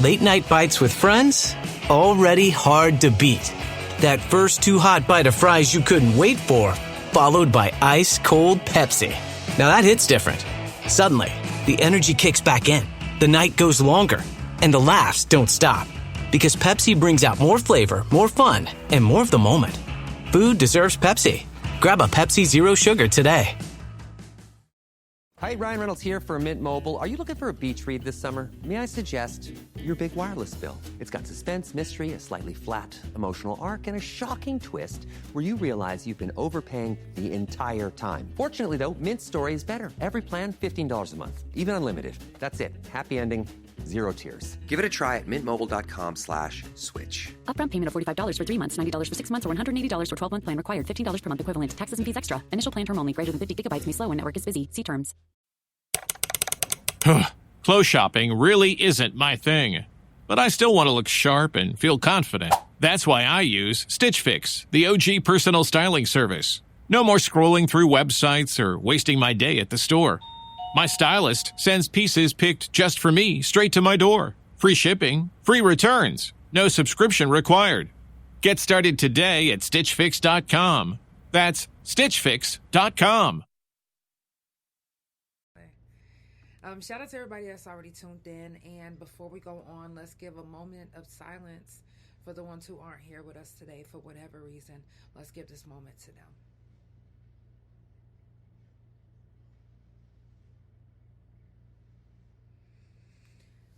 Late night bites with friends? Already hard to beat. That first too hot bite of fries you couldn't wait for, followed by ice cold Pepsi. Now that hits different. Suddenly, the energy kicks back in, the night goes longer, and the laughs don't stop. Because Pepsi brings out more flavor, more fun, and more of the moment. Food deserves Pepsi. Grab a Pepsi Zero Sugar today. Hi, Ryan Reynolds here for Mint Mobile. Are you looking for a beach read this summer? May I suggest your big wireless bill? It's got suspense, mystery, a slightly flat, emotional arc, and a shocking twist where you realize you've been overpaying the entire time. Fortunately, though, Mint's story is better. Every plan, $15 a month. Even unlimited. That's it. Happy ending. Zero tears. Give it a try at mintmobile.com/switch. Upfront payment of $45 for 3 months, $90 for 6 months, or $180 for 12-month plan required. $15 per month equivalent. Taxes and fees extra. Initial plan term only. Greater than 50 gigabytes may slow when network is busy. See terms. Clothes shopping really isn't my thing. But I still want to look sharp and feel confident. That's why I use Stitch Fix, the OG personal styling service. No more scrolling through websites or wasting my day at the store. My stylist sends pieces picked just for me straight to my door. Free shipping, free returns, no subscription required. Get started today at StitchFix.com. That's StitchFix.com. Shout out to everybody that's already tuned in. And before we go on, let's give a moment of silence for the ones who aren't here with us today for whatever reason. Let's give this moment to them.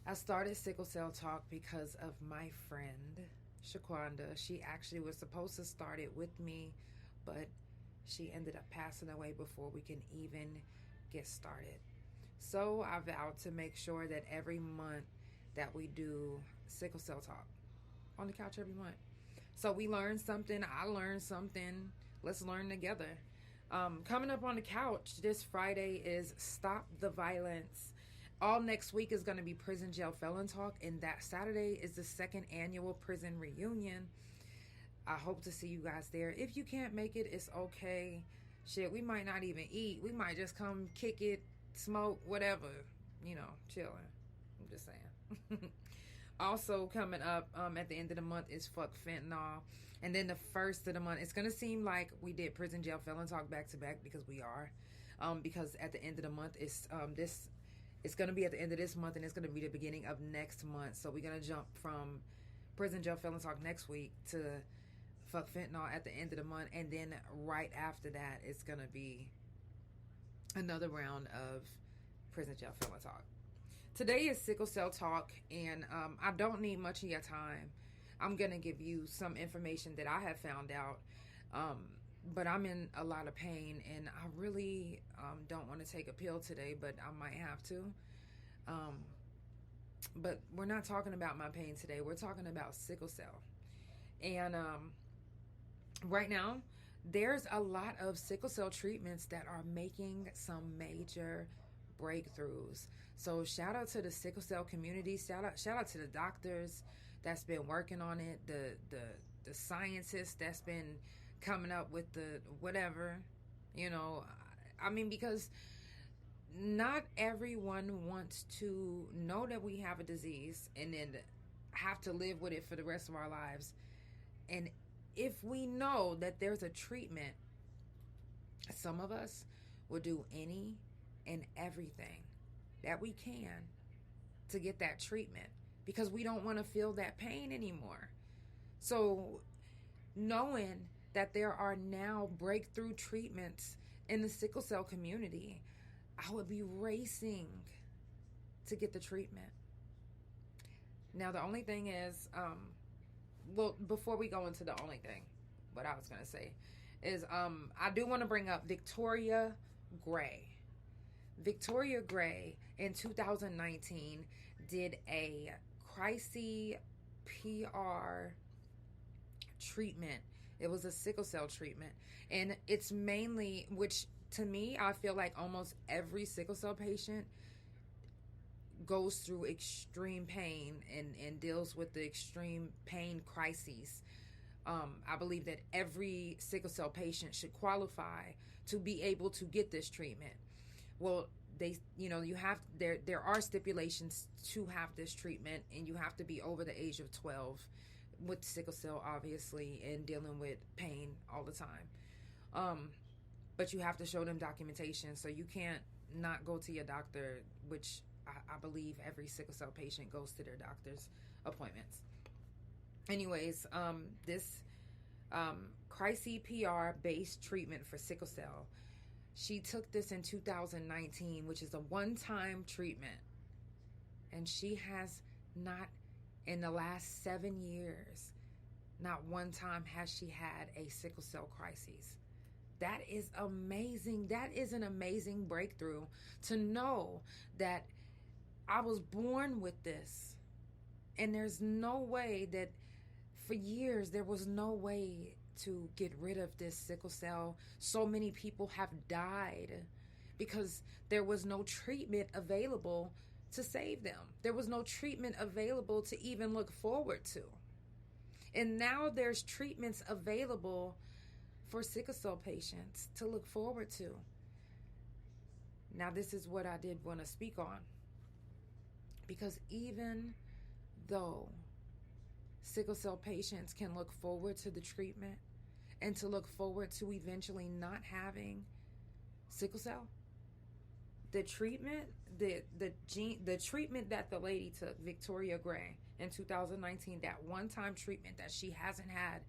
I started Sickle Cell Talk because of my friend, Shaquanda. She actually was supposed to start it with me, but she ended up passing away before we can even get started. So I vowed to make sure that every month that we do Sickle Cell Talk on the couch every month. So we learned something. I learned something. Let's learn together. Coming up on the couch this Friday is Stop the Violence. All next week is going to be Prison Jail Felon Talk, and that Saturday is the 2nd annual prison reunion. I hope to see you guys there. If you can't make it, it's okay. Shit, we might not even eat. We might just come kick it, smoke, whatever. You know, chilling. I'm just saying. Also coming up at the end of the month is Fuck Fentanyl. And then the first of the month, it's going to seem like we did Prison Jail Felon Talk back to back because we are. Because at the end of the month, it's going to be at the end of this month, and it's going to be the beginning of next month. So we're going to jump from Prison Jail Felon Talk next week to Fuck Fentanyl at the end of the month. And then right after that, it's going to be another round of Prison Jail Felon Talk. Today is Sickle Cell Talk, and I don't need much of your time. I'm going to give you some information that I have found out. But I'm in a lot of pain, and I really don't want to take a pill today, but I might have to. But we're not talking about my pain today. We're talking about sickle cell. And right now, there's a lot of sickle cell treatments that are making some major breakthroughs. So shout out to the sickle cell community. Shout out to the doctors that's been working on it, the scientists that's been coming up with the whatever, you know. I mean, because not everyone wants to know that we have a disease and then have to live with it for the rest of our lives. And if we know that there's a treatment, some of us will do any and everything that we can to get that treatment because we don't want to feel that pain anymore. So knowing that there are now breakthrough treatments in the sickle cell community, I would be racing to get the treatment. Now, the only thing is, well, before we go into the only thing, what I was going to say is I do want to bring up Victoria Gray. Victoria Gray in 2019 did a crisis PR treatment. It was a sickle cell treatment, and it's mainly, which to me, I feel like almost every sickle cell patient goes through extreme pain and deals with the extreme pain crises. I believe that every sickle cell patient should qualify to be able to get this treatment. Well, there are stipulations to have this treatment, and you have to be over the age of 12 with sickle cell, obviously, and dealing with pain all the time. But you have to show them documentation, so you can't not go to your doctor, which I believe every sickle cell patient goes to their doctor's appointments. Anyways, this CRISI-PR based treatment for sickle cell, she took this in 2019, which is a one-time treatment. And she has not, in the last 7 years, not one time has she had a sickle cell crisis. That is amazing. That is an amazing breakthrough to know that I was born with this. And there's no way that, for years, there was no way to get rid of this sickle cell. So many people have died because there was no treatment available to save them. There was no treatment available to even look forward to. And now there's treatments available for sickle cell patients to look forward to. Now, this is what I did want to speak on. Because even though sickle cell patients can look forward to the treatment and to look forward to eventually not having sickle cell, the treatment, the treatment that the lady took, Victoria Gray, in 2019, that one-time treatment that she hasn't had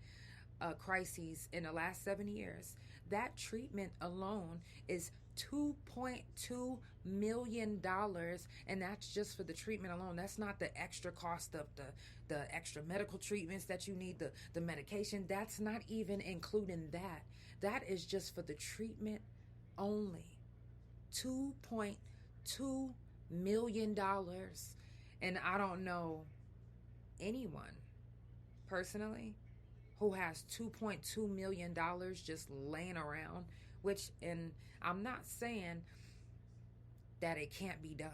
a crisis in the last 7 years, that treatment alone is $2.2 million, and that's just for the treatment alone. That's not the extra cost of the extra medical treatments that you need, the medication. That's not even including that. That is just for the treatment only. $2.2 million. And I don't know anyone personally who has $2.2 million just laying around, and I'm not saying that it can't be done.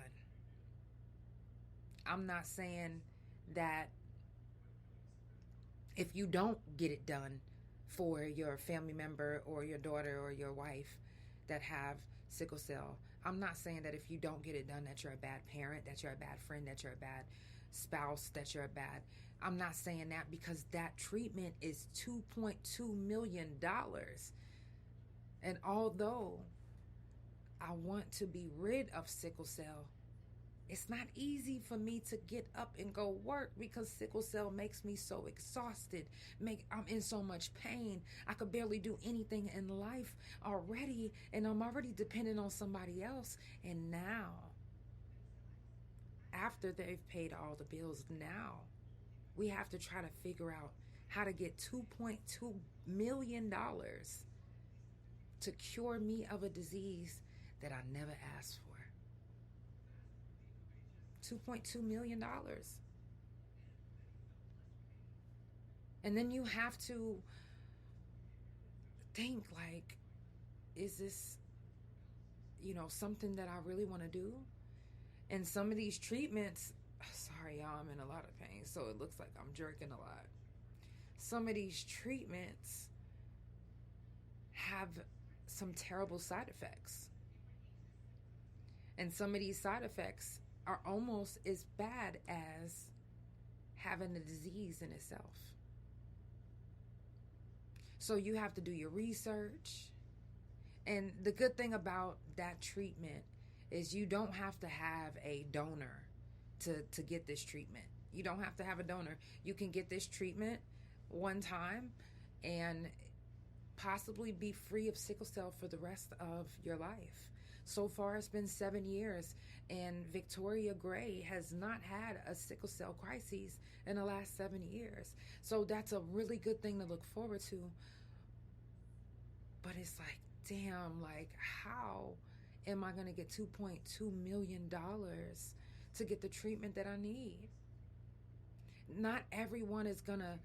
I'm not saying that if you don't get it done for your family member or your daughter or your wife that have sickle cell, I'm not saying that if you don't get it done that you're a bad parent, that you're a bad friend, that you're a bad spouse, that you're a bad... I'm not saying that, because that treatment is $2.2 million. And although I want to be rid of sickle cell, it's not easy for me to get up and go work, because sickle cell makes me so exhausted. I'm in so much pain. I could barely do anything in life already, and I'm already dependent on somebody else. And now, after they've paid all the bills, now we have to try to figure out how to get $2.2 million to cure me of a disease that I never asked for. $2.2 million. And then you have to think, like, is this, something that I really want to do? And some of these treatments, sorry, y'all, I'm in a lot of pain, so it looks like I'm jerking a lot. Some of these treatments have some terrible side effects. And some of these side effects are almost as bad as having the disease in itself. So you have to do your research. And the good thing about that treatment is you don't have to have a donor to get this treatment. You don't have to have a donor. You can get this treatment one time and possibly be free of sickle cell for the rest of your life. So far, it's been 7 years, and Victoria Gray has not had a sickle cell crisis in the last 7 years. So that's a really good thing to look forward to. But it's like, damn, like, how am I going to get $2.2 million to get the treatment that I need? Not everyone is going to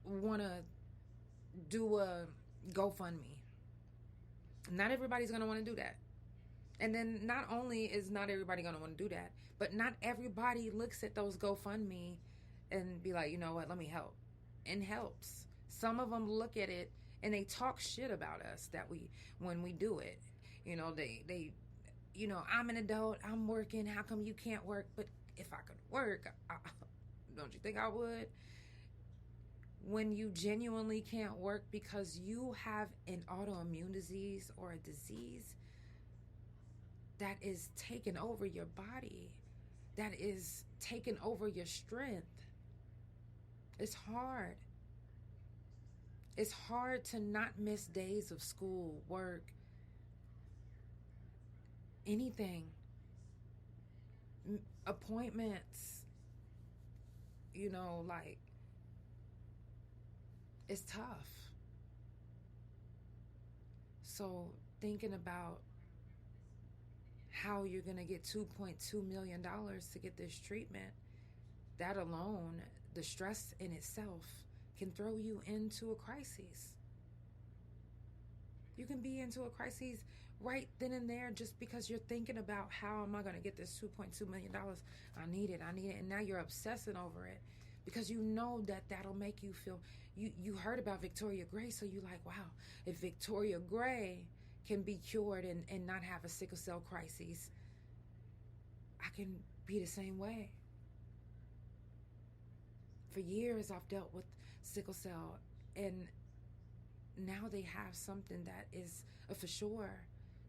want to do a GoFundMe. Not everybody's going to want to do that. And then not only is not everybody going to want to do that, but not everybody looks at those GoFundMe and be like, you know what, let me help. And helps. Some of them look at it and they talk shit about us when we do it. They I'm an adult, I'm working, how come you can't work? But if I could work, don't you think I would? When you genuinely can't work because you have an autoimmune disease or a disease that is taking over your body, that is taking over your strength, it's hard. It's hard to not miss days of school, work, anything, appointments, it's tough. So thinking about how you're going to get $2.2 million to get this treatment, that alone, the stress in itself can throw you into a crisis. You can be into a crisis right then and there just because you're thinking about how am I going to get this $2.2 million? I need it. And now you're obsessing over it because you know that that'll make you feel, you heard about Victoria Gray, so you're like, wow, if Victoria Gray can be cured and not have a sickle cell crisis, I can be the same way. For years, I've dealt with sickle cell, and now they have something that is for sure,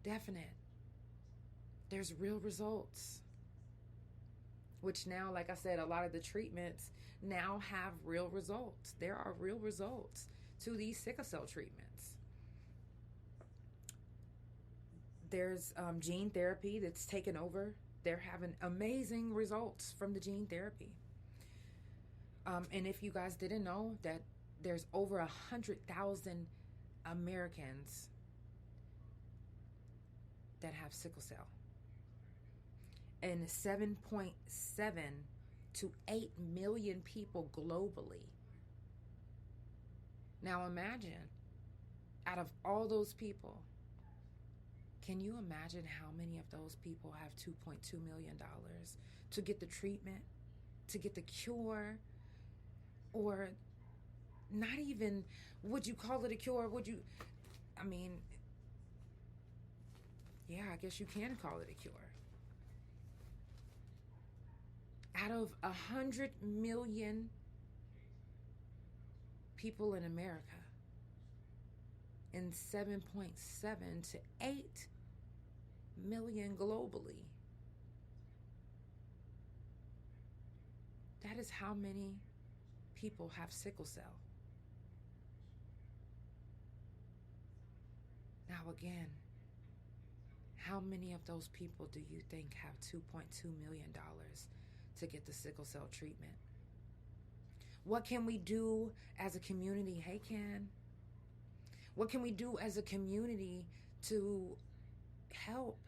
definite. There's real results, which now, like I said, a lot of the treatments now have real results. There are real results to these sickle cell treatments. There's gene therapy that's taken over. They're having amazing results from the gene therapy. And if you guys didn't know that there's over 100,000 Americans that have sickle cell, and 7.7 to 8 million people globally. Now imagine, out of all those people, can you imagine how many of those people have $2.2 million to get the treatment, to get the cure, or not even, would you call it a cure? Yeah, I guess you can call it a cure. Out of 100 million people in America, and 7.7 to 8 million globally, that is how many people have sickle cell. Now again, how many of those people do you think have $2.2 million to get the sickle cell treatment? What can we do as a community? Hey, Ken. What can we do as a community to help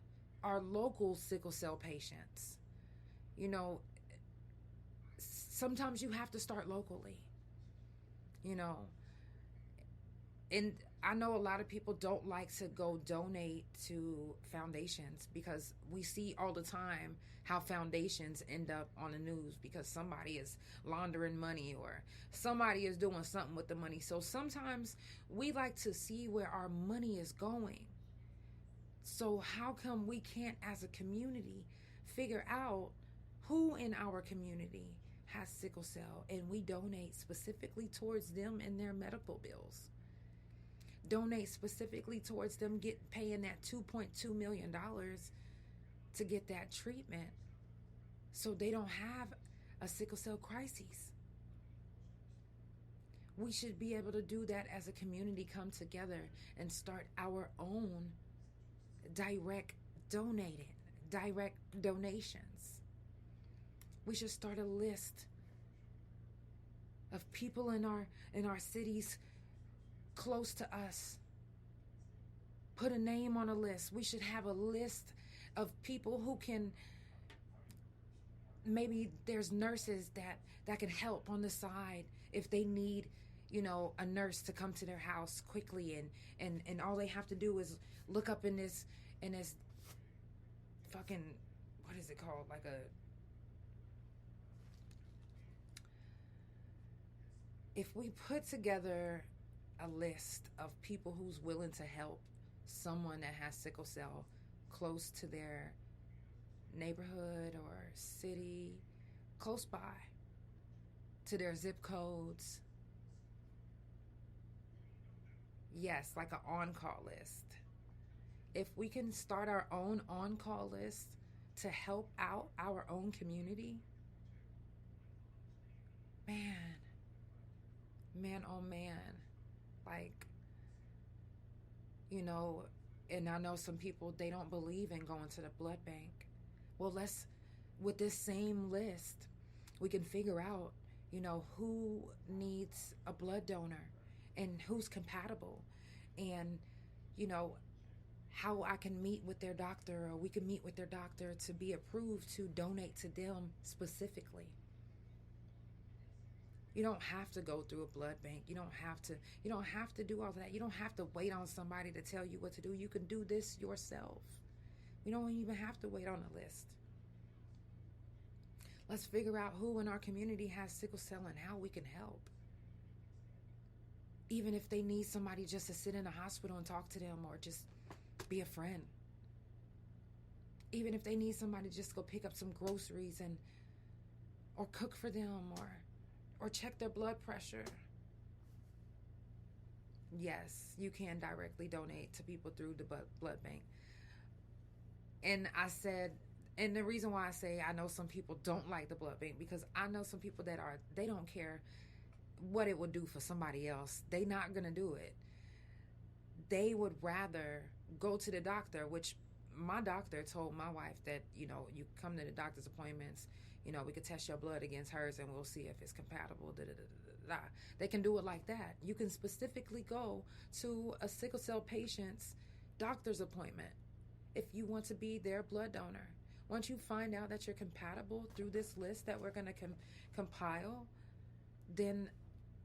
our local sickle cell patients? Sometimes you have to start locally, and I know a lot of people don't like to go donate to foundations because we see all the time how foundations end up on the news because somebody is laundering money or somebody is doing something with the money. So sometimes we like to see where our money is going. So how come we can't, as a community, figure out who in our community has sickle cell and we donate specifically towards them and their medical bills? Donate specifically towards them paying that $2.2 million to get that treatment so they don't have a sickle cell crisis. We should be able to do that as a community, come together and start our own direct donations. We should start a list of people in our cities close to us. Put a name on a list. We should have a list of people who can, maybe there's nurses that can help on the side if they need, a nurse to come to their house quickly, and all they have to do is look up in this fucking, what is it called? If we put together a list of people who's willing to help someone that has sickle cell close to their neighborhood or city, close by to their zip codes. Yes, like an on-call list. If we can start our own on-call list to help out our own community, man, oh man, like, you know, and I know some people, they don't believe in going to the blood bank. Well, with this same list, we can figure out, you know, who needs a blood donor and who's compatible, and, you know, how I can meet with their doctor, or we can meet with their doctor to be approved to donate to them specifically. You don't have to go through a blood bank. You don't have to do all of that. You don't have to wait on somebody to tell you what to do. You can do this yourself. We don't even have to wait on a list. Let's figure out who in our community has sickle cell and how we can help. Even if they need somebody just to sit in a hospital and talk to them, or just be a friend. Even if they need somebody just to go pick up some groceries or cook for them, or check their blood pressure. Yes, you can directly donate to people through the blood bank. And the reason why I say I know some people don't like the blood bank, because I know some people they don't care what it would do for somebody else. They not gonna do it. They would rather go to the doctor, which my doctor told my wife that, you know, you come to the doctor's appointments, you know, we could test your blood against hers and we'll see if it's compatible. They can do it like that. You can specifically go to a sickle cell patient's doctor's appointment if you want to be their blood donor. Once you find out that you're compatible through this list that we're going to compile, then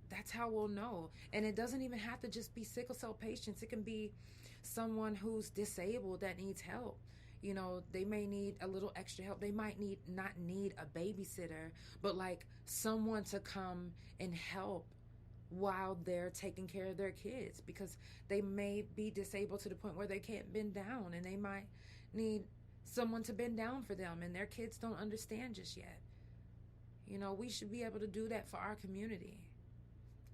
that's how we'll know. And it doesn't even have to just be sickle cell patients. It can be someone who's disabled that needs help. You know, they may need a little extra help. They might not need a babysitter, but like someone to come and help while they're taking care of their kids, because they may be disabled to the point where they can't bend down, and they might need someone to bend down for them, and their kids don't understand just yet. You know, we should be able to do that for our community.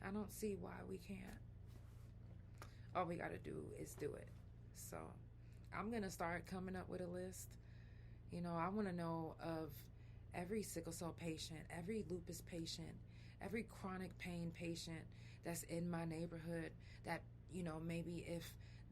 I don't see why we can't. All we got to do is do it. So I'm going to start coming up with a list. You know, I want to know of every sickle cell patient, every lupus patient, every chronic pain patient that's in my neighborhood that, you know, maybe if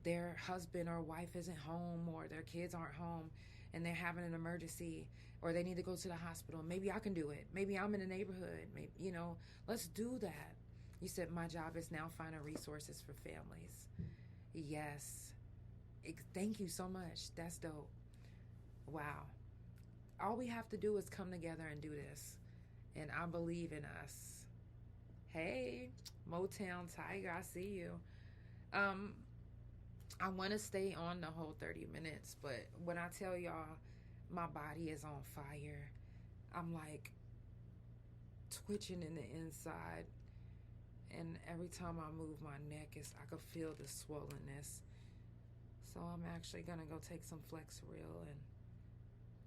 their husband or wife isn't home, or their kids aren't home and they're having an emergency, or they need to go to the hospital, maybe I can do it. Maybe I'm in the neighborhood. Maybe, you know, let's do that. You said my job is now finding resources for families. Yes. Thank you so much. That's dope. Wow. All we have to do is come together and do this. And I believe in us. Hey, Motown Tiger, I see you. I want to stay on the whole 30 minutes, but when I tell y'all my body is on fire, I'm like twitching in the inside. And every time I move my neck, I could feel the swollenness. So I'm actually going to go take some Flexeril,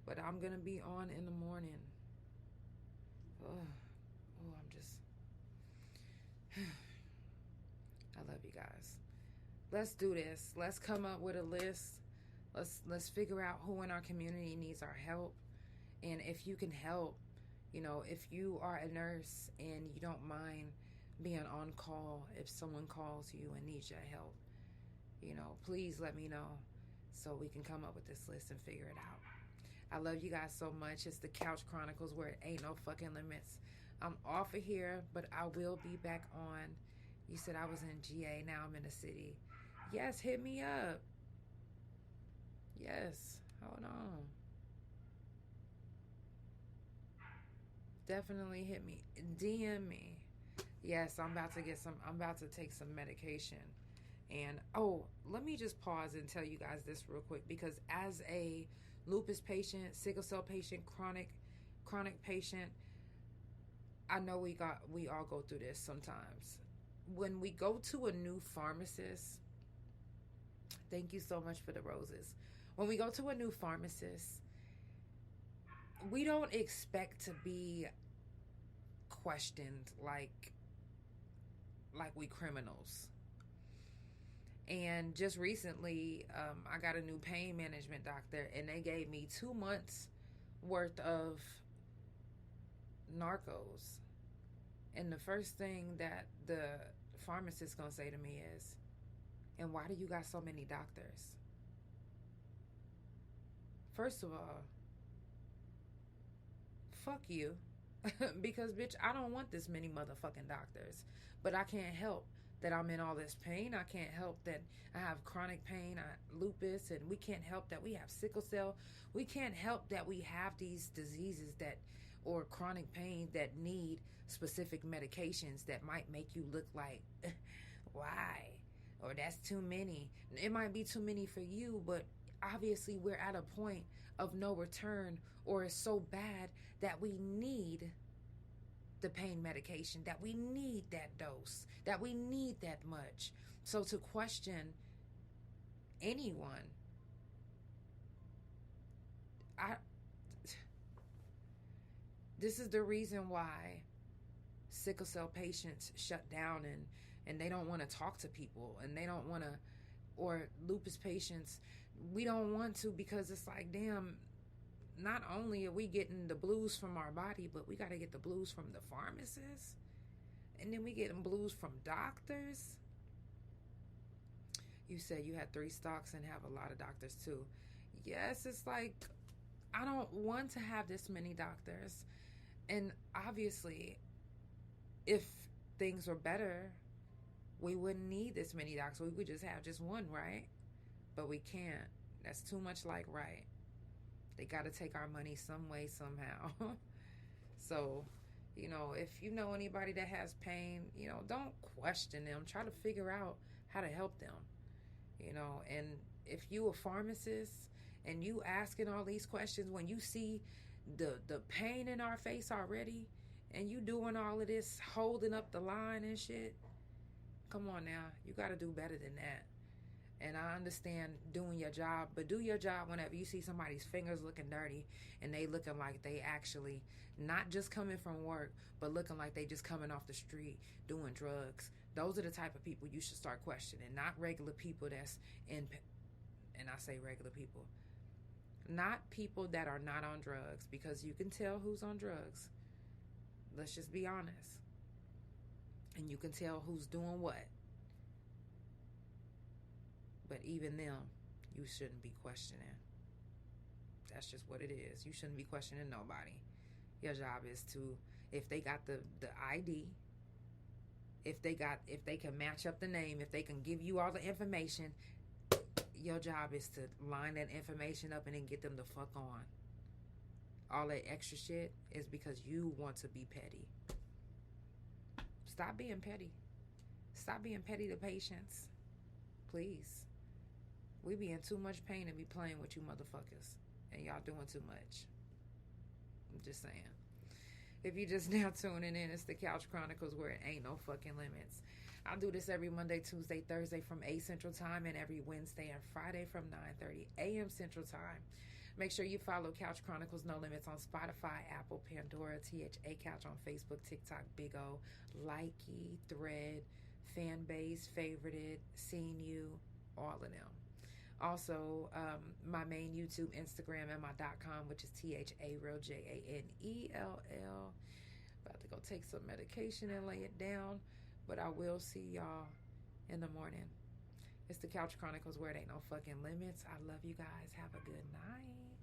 but I'm going to be on in the morning. I'm just, I love you guys. Let's do this. Let's come up with a list. Let's figure out who in our community needs our help. And if you can help, you know, if you are a nurse and you don't mind being on call, if someone calls you and needs your help, you know, please let me know so we can come up with this list and figure it out. I love you guys so much. It's the Couch Chronicles, where it ain't no fucking limits. I'm off of here, but I will be back on. You said I was in GA, now I'm in the city. Yes, hit me up. Yes, hold on. Definitely hit me. DM me. Yes, I'm about to take some medication. And let me just pause and tell you guys this real quick, because as a lupus patient, sickle cell patient, chronic patient, I know we all go through this sometimes. When we go to a new pharmacist, thank you so much for the roses. When we go to a new pharmacist, we don't expect to be questioned like we criminals. And just recently, I got a new pain management doctor, and they gave me 2 months worth of Narcos. And the first thing that the pharmacist gonna say to me is, and why do you got so many doctors? First of all, fuck you. Because, bitch, I don't want this many motherfucking doctors. But I can't help that I'm in all this pain. I can't help that I have chronic pain, lupus, and we can't help that we have sickle cell. We can't help that we have these diseases or chronic pain that need specific medications that might make you look like, why? Or that's too many. It might be too many for you, but obviously we're at a point of no return, or it's so bad that we need the pain medication, that we need that dose, that we need that much. So to question anyone, this is the reason why sickle cell patients shut down and they don't want to talk to people, and they don't want to, or lupus patients, we don't want to, because it's like, damn, not only are we getting the blues from our body, but we got to get the blues from the pharmacist, and then we getting blues from doctors. You said you had 3 stocks and have a lot of doctors too. Yes, it's like, I don't want to have this many doctors. And obviously, if things were better, we wouldn't need this many doctors. We would just have just one, right? But we can't. That's too much like right. They got to take our money some way, somehow. So, if you know anybody that has pain, don't question them. Try to figure out how to help them. And if you a pharmacist and you asking all these questions, when you see the pain in our face already, and you doing all of this, holding up the line and shit, come on now. You got to do better than that. And I understand doing your job, but do your job whenever you see somebody's fingers looking dirty and they looking like they actually not just coming from work, but looking like they just coming off the street doing drugs. Those are the type of people you should start questioning, not regular people that's in, and I say regular people, not people that are not on drugs, because you can tell who's on drugs. Let's just be honest. And you can tell who's doing what. But even them, you shouldn't be questioning. That's just what it is. You shouldn't be questioning nobody. Your job is to, if they got the ID, if they can match up the name, if they can give you all the information, your job is to line that information up and then get them the fuck on. All that extra shit is because you want to be petty. Stop being petty. Stop being petty to patients. Please. We be in too much pain and be playing with you motherfuckers. And y'all doing too much. I'm just saying. If you just now tuning in, it's the Couch Chronicles, where it ain't no fucking limits. I do this every Monday, Tuesday, Thursday from 8 Central Time, and every Wednesday and Friday from 9:30 a.m. Central Time. Make sure you follow Couch Chronicles No Limits on Spotify, Apple, Pandora, THA Couch on Facebook, TikTok, Big O, Likey, Thread, Fanbase, Favorited, Seen You, all of them. Also, my main YouTube, Instagram, and my .com, which is THAREAL, JANELL. About to go take some medication and lay it down, but I will see y'all in the morning. It's the Couch Chronicles, where it ain't no fucking limits. I love you guys. Have a good night.